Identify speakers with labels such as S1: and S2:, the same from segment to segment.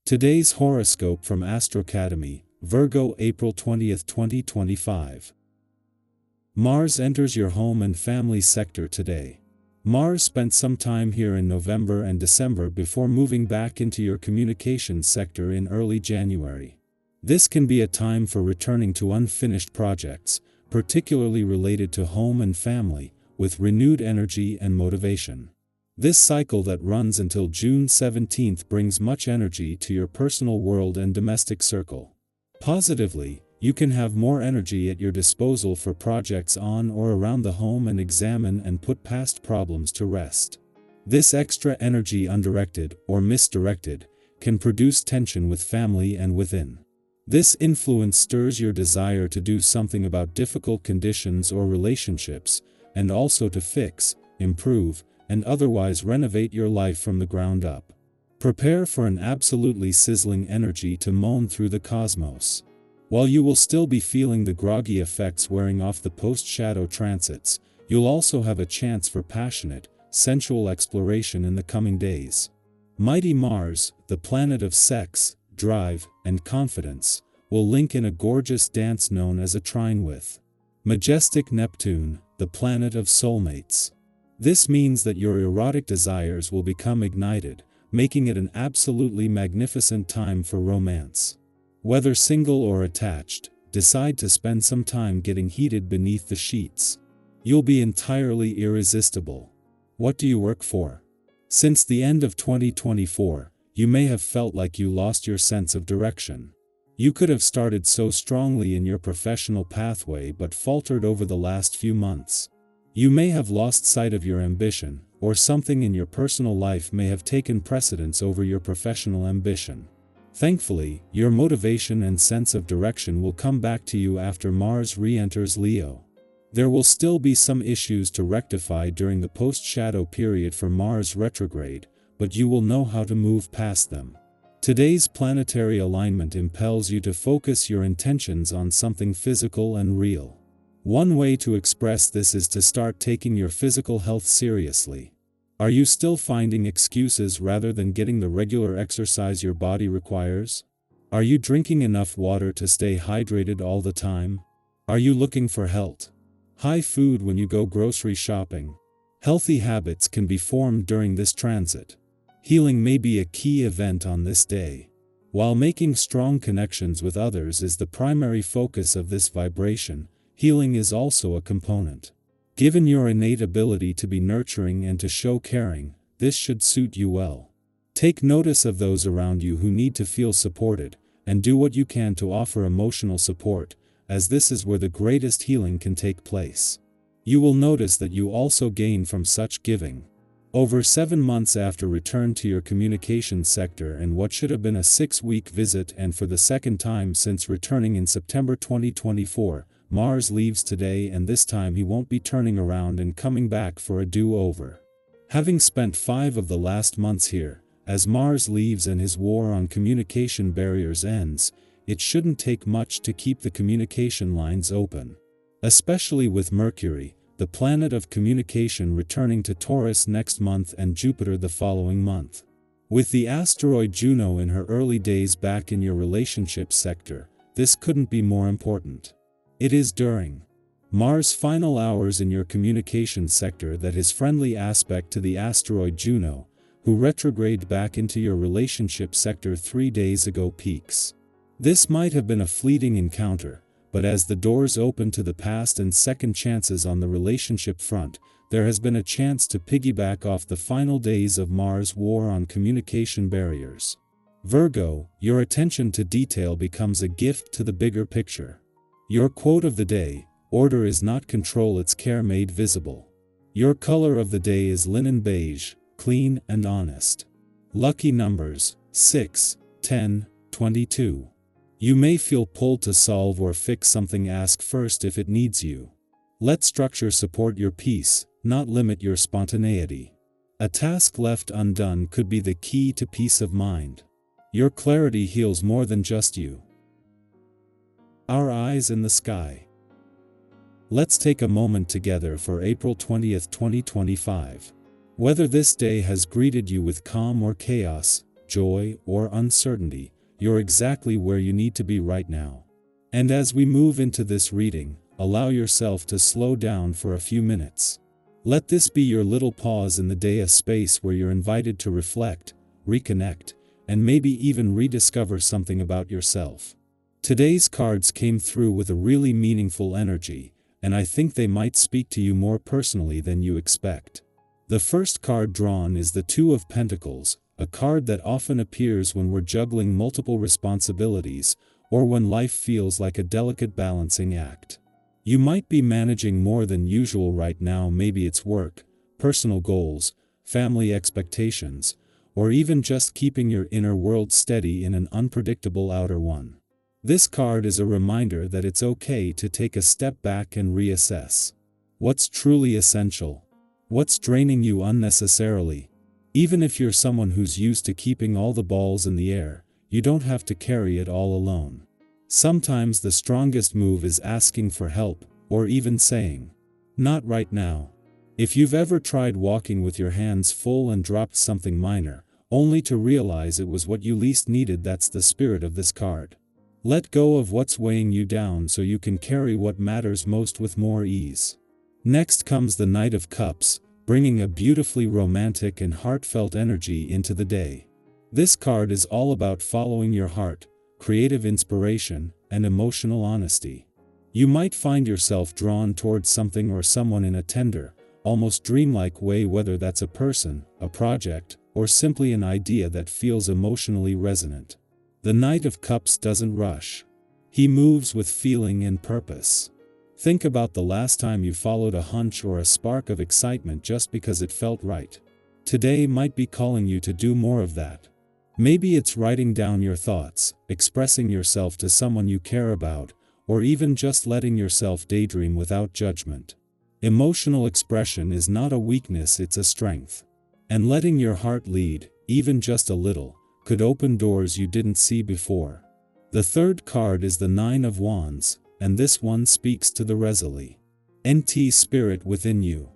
S1: Today's horoscope from Astrocademy, Virgo, April 20, 2025. Mars enters your home and family sector today. Mars spent some time here in November and December before moving back into your communications sector in early January. This can be a time for returning to unfinished projects, particularly related to home and family, with renewed energy and motivation. This cycle that runs until June 17th brings much energy to your personal world and domestic circle. Positively, you can have more energy at your disposal for projects on or around the home and examine and put past problems to rest. This extra energy, undirected or misdirected, can produce tension with family and within. This influence stirs your desire to do something about difficult conditions or relationships, and also to fix, improve, and otherwise renovate your life from the ground up. Prepare for an absolutely sizzling energy to moan through the cosmos. While you will still be feeling the groggy effects wearing off the post-shadow transits, you'll also have a chance for passionate, sensual exploration in the coming days. Mighty Mars, the planet of sex, drive, and confidence, will link in a gorgeous dance known as a trine with majestic Neptune, the planet of soulmates. This means that your erotic desires will become ignited, making it an absolutely magnificent time for romance. Whether single or attached, decide to spend some time getting heated beneath the sheets. You'll be entirely irresistible. What do you work for? Since the end of 2024, you may have felt like you lost your sense of direction. You could have started so strongly in your professional pathway but faltered over the last few months. You may have lost sight of your ambition, or something in your personal life may have taken precedence over your professional ambition. Thankfully, your motivation and sense of direction will come back to you after Mars re-enters Leo. There will still be some issues to rectify during the post-shadow period for Mars retrograde, but you will know how to move past them. Today's planetary alignment impels you to focus your intentions on something physical and real. One way to express this is to start taking your physical health seriously. Are you still finding excuses rather than getting the regular exercise your body requires? Are you drinking enough water to stay hydrated all the time? Are you looking for health? High food when you go grocery shopping? Healthy habits can be formed during this transit. Healing may be a key event on this day. While making strong connections with others is the primary focus of this vibration, healing is also a component. Given your innate ability to be nurturing and to show caring, this should suit you well. Take notice of those around you who need to feel supported, and do what you can to offer emotional support, as this is where the greatest healing can take place. You will notice that you also gain from such giving. Over 7 months after return to your communications sector and what should have been a 6-week visit, and for the second time since returning in September 2024, Mars leaves today, and this time he won't be turning around and coming back for a do-over. Having spent 5 of the last months here, as Mars leaves and his war on communication barriers ends, it shouldn't take much to keep the communication lines open. Especially with Mercury, the planet of communication, returning to Taurus next month and Jupiter the following month. With the asteroid Juno in her early days back in your relationship sector, this couldn't be more important. It is during Mars' final hours in your communications sector that his friendly aspect to the asteroid Juno, who retrograded back into your relationship sector 3 days ago, peaks. This might have been a fleeting encounter, but as the doors open to the past and second chances on the relationship front, there has been a chance to piggyback off the final days of Mars' war on communication barriers. Virgo, your attention to detail becomes a gift to the bigger picture. Your quote of the day: order is not control, it's care made visible. Your color of the day is linen beige, clean and honest. Lucky numbers: 6, 10, 22. You may feel pulled to solve or fix something. Ask first if it needs you. Let structure support your peace, not limit your spontaneity. A task left undone could be the key to peace of mind. Your clarity heals more than just you. Our eyes in the sky. Let's take a moment together for April 20th, 2025. Whether this day has greeted you with calm or chaos, joy, or uncertainty, you're exactly where you need to be right now. And as we move into this reading, allow yourself to slow down for a few minutes. Let this be your little pause in the day, a space where you're invited to reflect, reconnect, and maybe even rediscover something about yourself. Today's cards came through with a really meaningful energy, and I think they might speak to you more personally than you expect. The first card drawn is the Two of Pentacles, a card that often appears when we're juggling multiple responsibilities, or when life feels like a delicate balancing act. You might be managing more than usual right now. Maybe it's work, personal goals, family expectations, or even just keeping your inner world steady in an unpredictable outer one. This card is a reminder that it's okay to take a step back and reassess. What's truly essential? What's draining you unnecessarily? Even if you're someone who's used to keeping all the balls in the air, you don't have to carry it all alone. Sometimes the strongest move is asking for help, or even saying, "Not right now." If you've ever tried walking with your hands full and dropped something minor, only to realize it was what you least needed, that's the spirit of this card. Let go of what's weighing you down so you can carry what matters most with more ease. Next comes the Knight of Cups, bringing a beautifully romantic and heartfelt energy into the day. This card is all about following your heart, creative inspiration, and emotional honesty. You might find yourself drawn towards something or someone in a tender, almost dreamlike way, whether that's a person, a project, or simply an idea that feels emotionally resonant. The Knight of Cups doesn't rush. He moves with feeling and purpose. Think about the last time you followed a hunch or a spark of excitement just because it felt right. Today might be calling you to do more of that. Maybe it's writing down your thoughts, expressing yourself to someone you care about, or even just letting yourself daydream without judgment. Emotional expression is not a weakness, it's a strength. And letting your heart lead, even just a little, could open doors you didn't see before. The third card is the Nine of Wands, and this one speaks to the resilient spirit within you.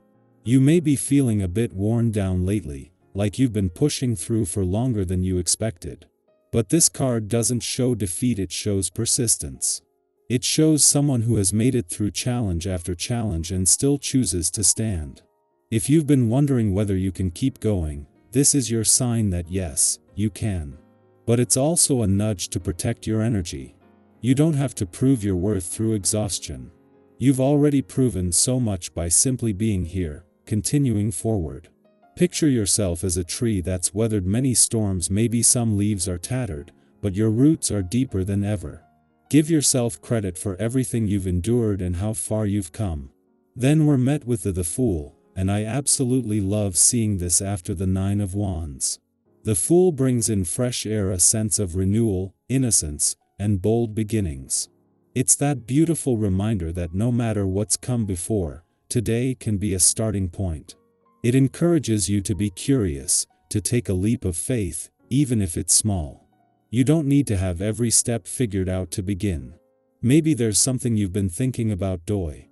S1: You may be feeling a bit worn down lately, like you've been pushing through for longer than you expected. But this card doesn't show defeat, it shows persistence. It shows someone who has made it through challenge after challenge and still chooses to stand. If you've been wondering whether you can keep going, this is your sign that yes, you can. But it's also a nudge to protect your energy. You don't have to prove your worth through exhaustion. You've already proven so much by simply being here, continuing forward. Picture yourself as a tree that's weathered many storms. Maybe some leaves are tattered, but your roots are deeper than ever. Give yourself credit for everything you've endured and how far you've come. Then we're met with the Fool, and I absolutely love seeing this after the Nine of Wands. The Fool brings in fresh air, a sense of renewal, innocence, and bold beginnings. It's that beautiful reminder that no matter what's come before, today can be a starting point. It encourages you to be curious, to take a leap of faith, even if it's small. You don't need to have every step figured out to begin. Maybe there's something you've been thinking about doing,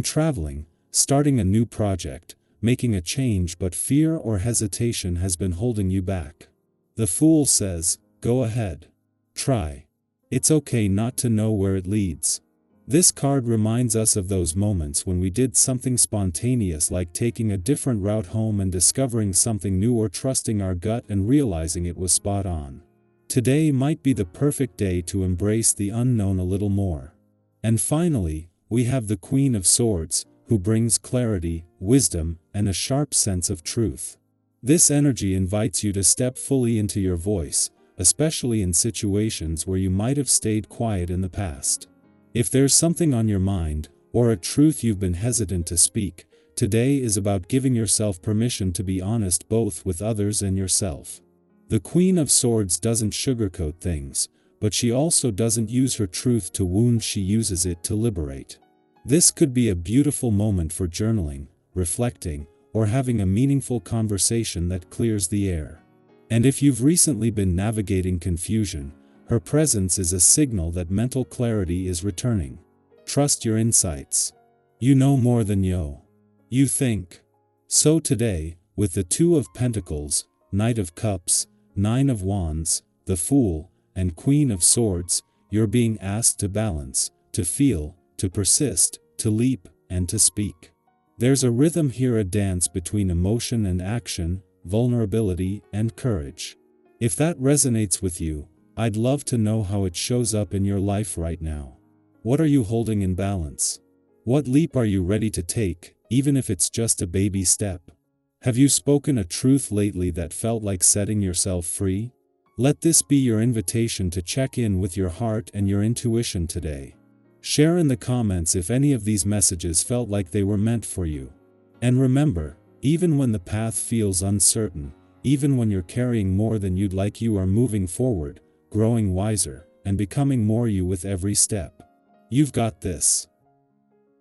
S1: traveling, starting a new project, making a change, but fear or hesitation has been holding you back. The Fool says, go ahead. Try. It's okay not to know where it leads. This card reminds us of those moments when we did something spontaneous, like taking a different route home and discovering something new, or trusting our gut and realizing it was spot on. Today might be the perfect day to embrace the unknown a little more. And finally, we have the Queen of Swords, who brings clarity, wisdom, and a sharp sense of truth. This energy invites you to step fully into your voice, especially in situations where you might have stayed quiet in the past. If there's something on your mind, or a truth you've been hesitant to speak, today is about giving yourself permission to be honest, both with others and yourself. The Queen of Swords doesn't sugarcoat things, but she also doesn't use her truth to wound, she uses it to liberate. This could be a beautiful moment for journaling, reflecting, or having a meaningful conversation that clears the air. And if you've recently been navigating confusion, her presence is a signal that mental clarity is returning. Trust your insights. You know more than you think. So today, with the Two of Pentacles, Knight of Cups, Nine of Wands, the Fool, and Queen of Swords, you're being asked to balance, to feel, to persist, to leap, and to speak. There's a rhythm here, a dance between emotion and action, vulnerability and courage. If that resonates with you, I'd love to know how it shows up in your life right now. What are you holding in balance? What leap are you ready to take, even if it's just a baby step? Have you spoken a truth lately that felt like setting yourself free? Let this be your invitation to check in with your heart and your intuition today. Share in the comments if any of these messages felt like they were meant for you. And remember, even when the path feels uncertain, even when you're carrying more than you'd like, you are moving forward, growing wiser, and becoming more you with every step. You've got this.